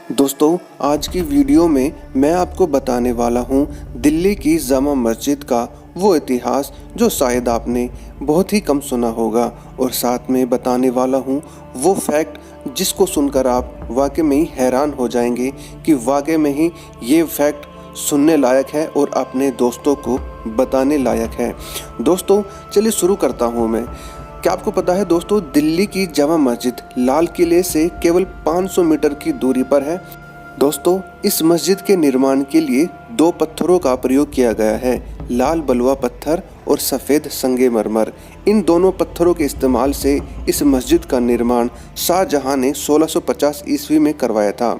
दोस्तों, आज की वीडियो में मैं आपको बताने वाला हूँ दिल्ली की जामा मस्जिद का वो इतिहास जो शायद आपने बहुत ही कम सुना होगा, और साथ में बताने वाला हूँ वो फैक्ट जिसको सुनकर आप वाकई में ही हैरान हो जाएंगे कि वाकई में ही ये फैक्ट सुनने लायक है और अपने दोस्तों को बताने लायक है। दोस्तों, चलिए शुरू करता हूँ मैं। क्या आपको पता है दोस्तों, दिल्ली की जामा मस्जिद लाल किले से केवल 500 मीटर की दूरी पर है। दोस्तों, इस मस्जिद के निर्माण के लिए दो पत्थरों का प्रयोग किया गया है, लाल बलुआ पत्थर और सफ़ेद संगमरमर। इन दोनों पत्थरों के इस्तेमाल से इस मस्जिद का निर्माण शाहजहां ने 1650 ईस्वी में करवाया था।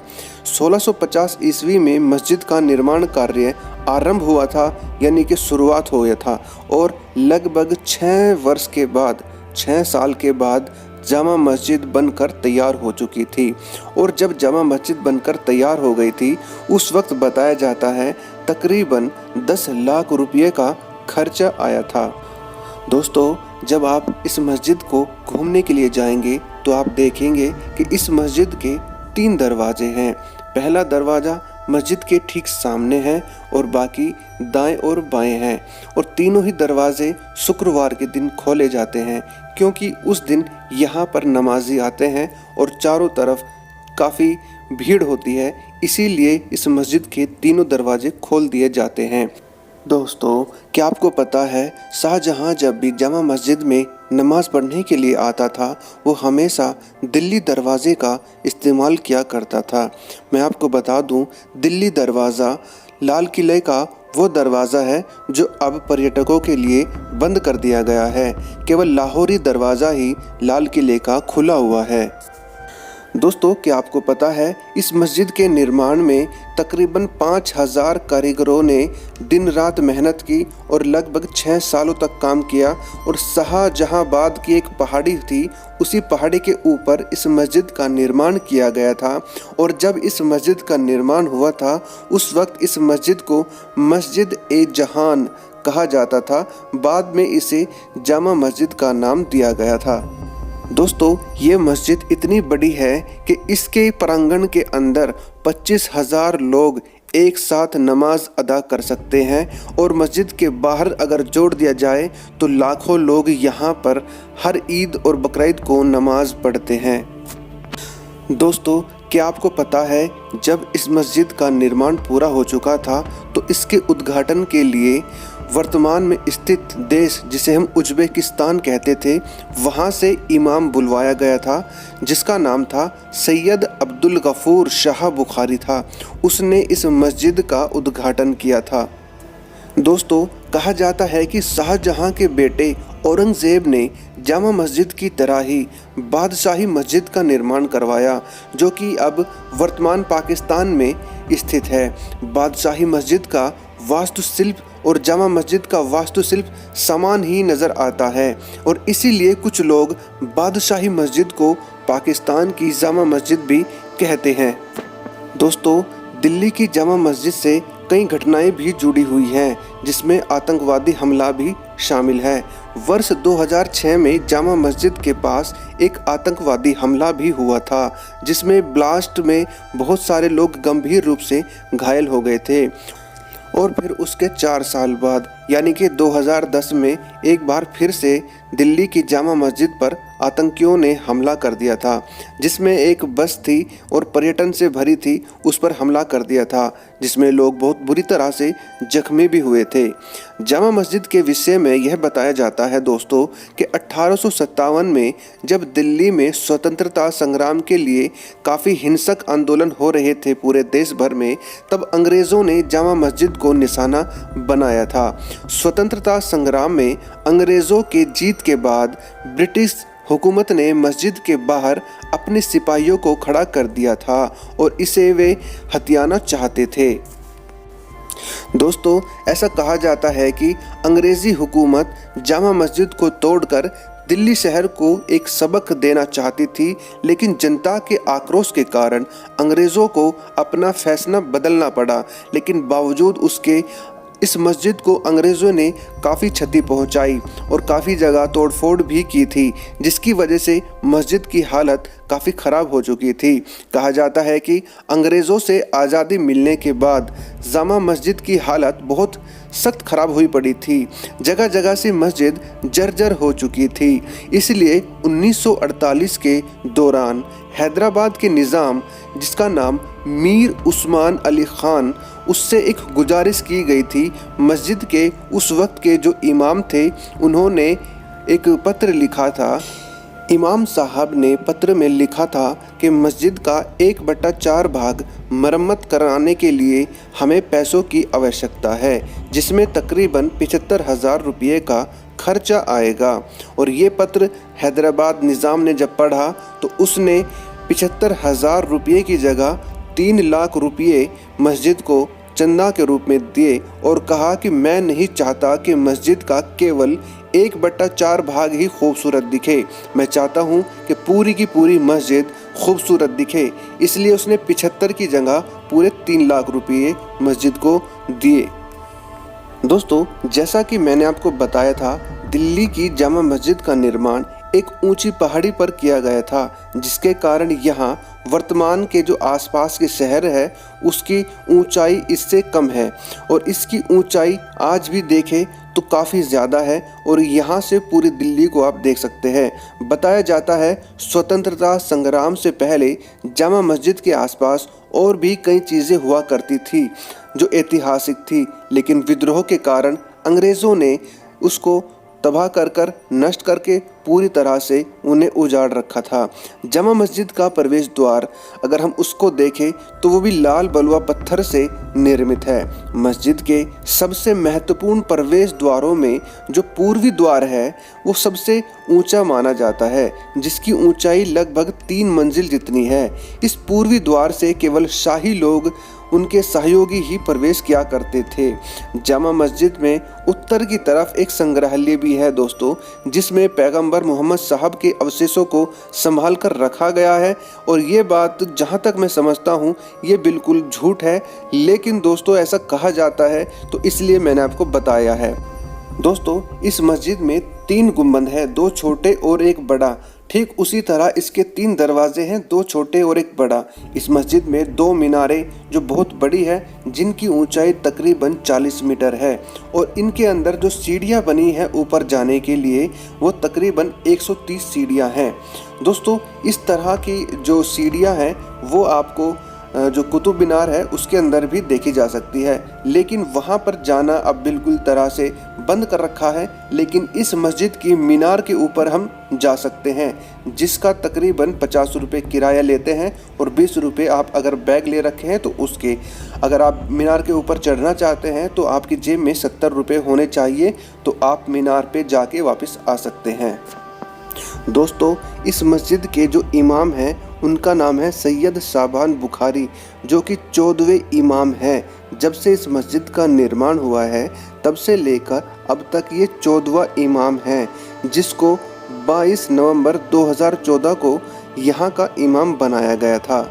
1650 ईस्वी में मस्जिद का निर्माण कार्य आरंभ हुआ था, यानी कि शुरुआत हो गया था, और लगभग 6 साल के बाद जामा मस्जिद बनकर तैयार हो चुकी थी। और जब जामा मस्जिद बनकर तैयार हो गई थी, उस वक्त बताया जाता है तकरीबन 10 लाख रुपये का खर्चा आया था। दोस्तों, जब आप इस मस्जिद को घूमने के लिए जाएंगे तो आप देखेंगे कि इस मस्जिद के 3 दरवाजे हैं। पहला दरवाज़ा मस्जिद के ठीक सामने है और बाकी दाएं और बाएं हैं, और तीनों ही दरवाजे शुक्रवार के दिन खोले जाते हैं, क्योंकि उस दिन यहाँ पर नमाजी आते हैं और चारों तरफ काफ़ी भीड़ होती है, इसीलिए इस मस्जिद के तीनों दरवाजे खोल दिए जाते हैं। दोस्तों, क्या आपको पता है शाहजहां जब भी जामा मस्जिद में नमाज पढ़ने के लिए आता था, वो हमेशा दिल्ली दरवाज़े का इस्तेमाल किया करता था। मैं आपको बता दूं, दिल्ली दरवाज़ा लाल किले का वो दरवाज़ा है जो अब पर्यटकों के लिए बंद कर दिया गया है। केवल लाहौरी दरवाज़ा ही लाल किले का खुला हुआ है। दोस्तों, क्या आपको पता है इस मस्जिद के निर्माण में तकरीबन 5000 कारीगरों ने दिन रात मेहनत की और लगभग 6 सालों तक काम किया। और शाहजहांबाद की एक पहाड़ी थी, उसी पहाड़ी के ऊपर इस मस्जिद का निर्माण किया गया था। और जब इस मस्जिद का निर्माण हुआ था, उस वक्त इस मस्जिद को मस्जिद ए जहान कहा जाता था। बाद में इसे जामा मस्जिद का नाम दिया गया था। दोस्तों, ये मस्जिद इतनी बड़ी है कि इसके प्रांगण के अंदर 25,000 लोग एक साथ नमाज अदा कर सकते हैं, और मस्जिद के बाहर अगर जोड़ दिया जाए तो लाखों लोग यहाँ पर हर ईद और बकरीद को नमाज पढ़ते हैं। दोस्तों, क्या आपको पता है जब इस मस्जिद का निर्माण पूरा हो चुका था तो इसके उद्घाटन के लिए वर्तमान में स्थित देश, जिसे हम उज़्बेकिस्तान कहते थे, वहाँ से इमाम बुलवाया गया था, जिसका नाम था सैयद अब्दुल गफूर शाह बुखारी था। उसने इस मस्जिद का उद्घाटन किया था। दोस्तों, कहा जाता है कि शाहजहां के बेटे औरंगज़ेब ने जामा मस्जिद की तरह ही बादशाही मस्जिद का निर्माण करवाया, जो कि अब वर्तमान पाकिस्तान में स्थित है। बादशाही मस्जिद का वास्तुशिल्प और जामा मस्जिद का वास्तुशिल्प समान ही नज़र आता है, और इसीलिए कुछ लोग बादशाही मस्जिद को पाकिस्तान की जामा मस्जिद भी कहते हैं। दोस्तों, दिल्ली की जामा मस्जिद से कई घटनाएं भी जुड़ी हुई हैं, जिसमें आतंकवादी हमला भी शामिल है। वर्ष 2006 में जामा मस्जिद के पास एक आतंकवादी हमला भी हुआ था, जिसमें ब्लास्ट में बहुत सारे लोग गंभीर रूप से घायल हो गए थे। और फिर उसके 4 साल बाद यानी कि 2010 में एक बार फिर से दिल्ली की जामा मस्जिद पर आतंकियों ने हमला कर दिया था, जिसमें एक बस थी और पर्यटन से भरी थी, उस पर हमला कर दिया था, जिसमें लोग बहुत बुरी तरह से जख्मी भी हुए थे। जामा मस्जिद के विषय में यह बताया जाता है दोस्तों कि 1857 में जब दिल्ली में स्वतंत्रता संग्राम के लिए काफ़ी हिंसक आंदोलन हो रहे थे पूरे देश भर में, तब अंग्रेज़ों ने जामा मस्जिद को निशाना बनाया था। स्वतंत्रता संग्राम में अंग्रेज़ों के जीत के बाद ब्रिटिश हुकूमत ने मस्जिद के बाहर अपने सिपाहियों को खड़ा कर दिया था और इसे वे हथियाना चाहते थे। दोस्तों, ऐसा कहा जाता है कि अंग्रेज़ी हुकूमत जामा मस्जिद को तोड़कर दिल्ली शहर को एक सबक देना चाहती थी, लेकिन जनता के आक्रोश के कारण अंग्रेज़ों को अपना फैसला बदलना पड़ा। लेकिन बावजूद उसके इस मस्जिद को अंग्रेज़ों ने काफ़ी क्षति पहुंचाई और काफ़ी जगह तोड़फोड़ भी की थी, जिसकी वजह से मस्जिद की हालत काफ़ी ख़राब हो चुकी थी। कहा जाता है कि अंग्रेज़ों से आज़ादी मिलने के बाद जामा मस्जिद की हालत बहुत सख्त ख़राब हुई पड़ी थी। जगह जगह से मस्जिद जर्जर हो चुकी थी। इसलिए 1948 के दौरान हैदराबाद के निज़ाम, जिसका नाम मीर उस्मान अली ख़ान, उससे एक गुजारिश की गई थी। मस्जिद के उस वक्त के जो इमाम थे, उन्होंने एक पत्र लिखा था। इमाम साहब ने पत्र में लिखा था कि मस्जिद का 1/4 भाग मरम्मत कराने के लिए हमें पैसों की आवश्यकता है, जिसमें तकरीबन 75,000 रुपये का खर्चा आएगा। और ये पत्र हैदराबाद निज़ाम ने जब पढ़ा तो उसने 75,000 रुपये की जगह 3 लाख रुपये मस्जिद को चंदा के रूप में दिए और कहा कि मैं नहीं चाहता कि मस्जिद का केवल 1/4 भाग ही खूबसूरत दिखे, मैं चाहता हूँ कि पूरी की पूरी मस्जिद खूबसूरत दिखे। इसलिए उसने 75 की जगह पूरे 3 लाख रुपये मस्जिद को दिए। दोस्तों, जैसा कि मैंने आपको बताया था, दिल्ली की जामा मस्जिद का निर्माण एक ऊंची पहाड़ी पर किया गया था, जिसके कारण यहाँ वर्तमान के जो आसपास के शहर है उसकी ऊंचाई इससे कम है और इसकी ऊंचाई आज भी देखें तो काफ़ी ज़्यादा है और यहाँ से पूरी दिल्ली को आप देख सकते हैं। बताया जाता है स्वतंत्रता संग्राम से पहले जामा मस्जिद के आसपास और भी कई चीज़ें हुआ करती थी जो ऐतिहासिक थी, लेकिन विद्रोह के कारण अंग्रेज़ों ने उसको तबाह कर नष्ट करके पूरी तरह से उन्हें उजाड़ रखा था। जामा मस्जिद का प्रवेश द्वार अगर हम उसको देखें तो वो भी लाल बलुआ पत्थर से निर्मित है। मस्जिद के सबसे महत्वपूर्ण प्रवेश द्वारों में जो पूर्वी द्वार है वो सबसे ऊंचा माना जाता है, जिसकी ऊंचाई लगभग 3 मंजिल जितनी है। इस पूर्वी द्वार से केवल शाही लोग, उनके सहयोगी ही प्रवेश किया करते थे। जामा मस्जिद में उत्तर की तरफ एक संग्रहालय भी है दोस्तों, जिसमें पैगंबर मोहम्मद साहब के अवशेषों को संभाल कर रखा गया है। और ये बात जहाँ तक मैं समझता हूँ ये बिल्कुल झूठ है, लेकिन दोस्तों ऐसा कहा जाता है तो इसलिए मैंने आपको बताया है। दोस्तों, इस मस्जिद में 3 गुंबद हैं, 2 छोटे और एक बड़ा। ठीक उसी तरह इसके 3 दरवाजे हैं, 2 छोटे और एक बड़ा। इस मस्जिद में 2 मीनारें जो बहुत बड़ी है, जिनकी ऊंचाई तकरीबन 40 मीटर है और इनके अंदर जो सीढ़ियां बनी है ऊपर जाने के लिए वो तकरीबन 130 सीढ़ियां हैं। दोस्तों, इस तरह की जो सीढ़ियां हैं वो आपको जो कुतुब मीनार है उसके अंदर भी देखी जा सकती है, लेकिन वहाँ पर जाना अब बिल्कुल तरह से बंद कर रखा है। लेकिन इस मस्जिद की मीनार के ऊपर हम जा सकते हैं, जिसका तकरीबन 50 रुपये किराया लेते हैं और 20 रुपये आप अगर बैग ले रखे हैं तो उसके। अगर आप मीनार के ऊपर चढ़ना चाहते हैं तो आपकी जेब में 70 रुपये होने चाहिए, तो आप मीनार पे जाके वापस आ सकते हैं। दोस्तों, इस मस्जिद के जो इमाम हैं उनका नाम है सैयद शाबान बुखारी, जो कि 14वें इमाम हैं। जब से इस मस्जिद का निर्माण हुआ है तब से लेकर अब तक ये 14वां इमाम है, जिसको 22 नवंबर 2014 को यहाँ का इमाम बनाया गया था।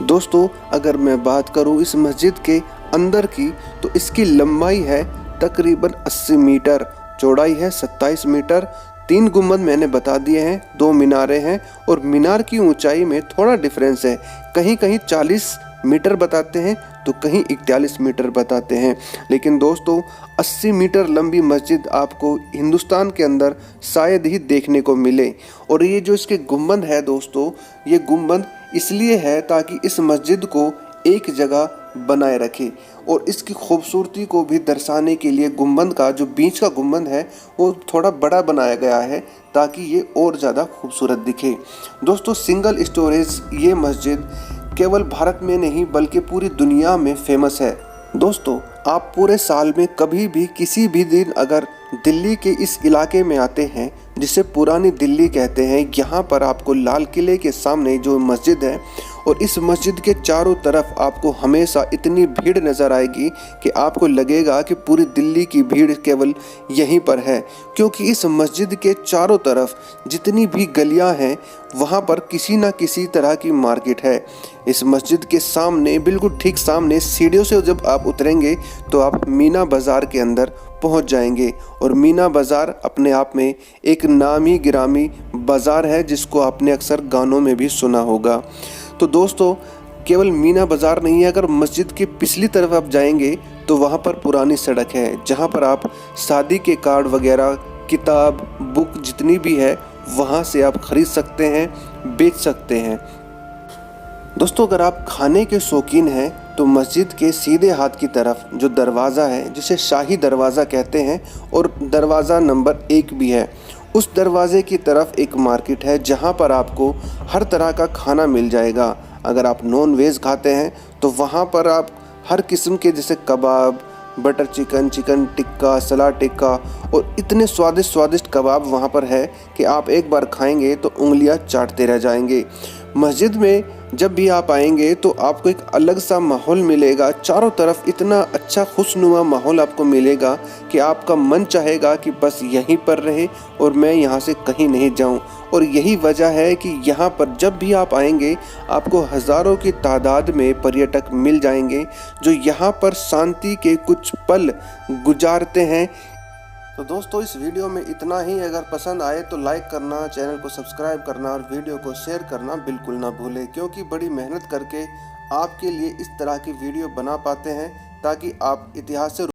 दोस्तों, अगर मैं बात करूँ इस मस्जिद के अंदर की तो इसकी लंबाई है तकरीबन 80 मीटर, चौड़ाई है 27 मीटर। 3 गुंबद मैंने बता दिए हैं, 2 मीनारें हैं और मीनार की ऊंचाई में थोड़ा डिफरेंस है, कहीं कहीं 40 मीटर बताते हैं तो कहीं 41 मीटर बताते हैं। लेकिन दोस्तों, 80 मीटर लंबी मस्जिद आपको हिंदुस्तान के अंदर शायद ही देखने को मिले। और ये जो इसके गुंबद है दोस्तों, ये गुंबद इसलिए है ताकि इस मस्जिद को एक जगह बनाए रखे और इसकी खूबसूरती को भी दर्शाने के लिए गुंबद का जो बीच का गुंबद है वो थोड़ा बड़ा बनाया गया है ताकि ये और ज़्यादा खूबसूरत दिखे। दोस्तों, सिंगल स्टोरेज ये मस्जिद केवल भारत में नहीं बल्कि पूरी दुनिया में फेमस है। दोस्तों, आप पूरे साल में कभी भी किसी भी दिन अगर दिल्ली के इस इलाके में आते हैं जिसे पुरानी दिल्ली कहते हैं, यहाँ पर आपको लाल किले के सामने जो मस्जिद है और इस मस्जिद के चारों तरफ आपको हमेशा इतनी भीड़ नज़र आएगी कि आपको लगेगा कि पूरी दिल्ली की भीड़ केवल यहीं पर है, क्योंकि इस मस्जिद के चारों तरफ जितनी भी गलियां हैं वहाँ पर किसी न किसी तरह की मार्केट है। इस मस्जिद के सामने बिल्कुल ठीक सामने सीढ़ियों से जब आप उतरेंगे तो आप मीना बाज़ार के अंदर पहुंच जाएंगे। और मीना बाज़ार अपने आप में एक नामी गिरामी बाज़ार है जिसको आपने अक्सर गानों में भी सुना होगा। तो दोस्तों, केवल मीना बाज़ार नहीं है, अगर मस्जिद के पिछली तरफ आप जाएंगे तो वहाँ पर पुरानी सड़क है जहाँ पर आप शादी के कार्ड वगैरह, किताब, बुक जितनी भी है वहाँ से आप खरीद सकते हैं, बेच सकते हैं। दोस्तों, अगर आप खाने के शौकीन हैं तो मस्जिद के सीधे हाथ की तरफ जो दरवाज़ा है, जिसे शाही दरवाज़ा कहते हैं और दरवाज़ा नंबर 1 भी है, उस दरवाज़े की तरफ एक मार्केट है जहां पर आपको हर तरह का खाना मिल जाएगा। अगर आप नॉन वेज खाते हैं तो वहां पर आप हर किस्म के, जैसे कबाब, बटर चिकन, चिकन टिक्का, सलाद टिक्का और इतने स्वादिष्ट स्वादिष्ट कबाब वहाँ पर है कि आप एक बार खाएंगे तो उंगलियां चाटते रह जाएंगे। मस्जिद में जब भी आप आएंगे तो आपको एक अलग सा माहौल मिलेगा। चारों तरफ इतना अच्छा खुशनुमा माहौल आपको मिलेगा कि आपका मन चाहेगा कि बस यहीं पर रहे और मैं यहाँ से कहीं नहीं जाऊँ। और यही वजह है कि यहाँ पर जब भी आप आएंगे आपको हज़ारों की तादाद में पर्यटक मिल जाएंगे जो यहाँ पर शांति के कुछ पल गुजारते हैं। तो दोस्तों, इस वीडियो में इतना ही। अगर पसंद आए तो लाइक करना, चैनल को सब्सक्राइब करना और वीडियो को शेयर करना बिल्कुल ना भूलें, क्योंकि बड़ी मेहनत करके आपके लिए इस तरह की वीडियो बना पाते हैं ताकि आप इतिहास से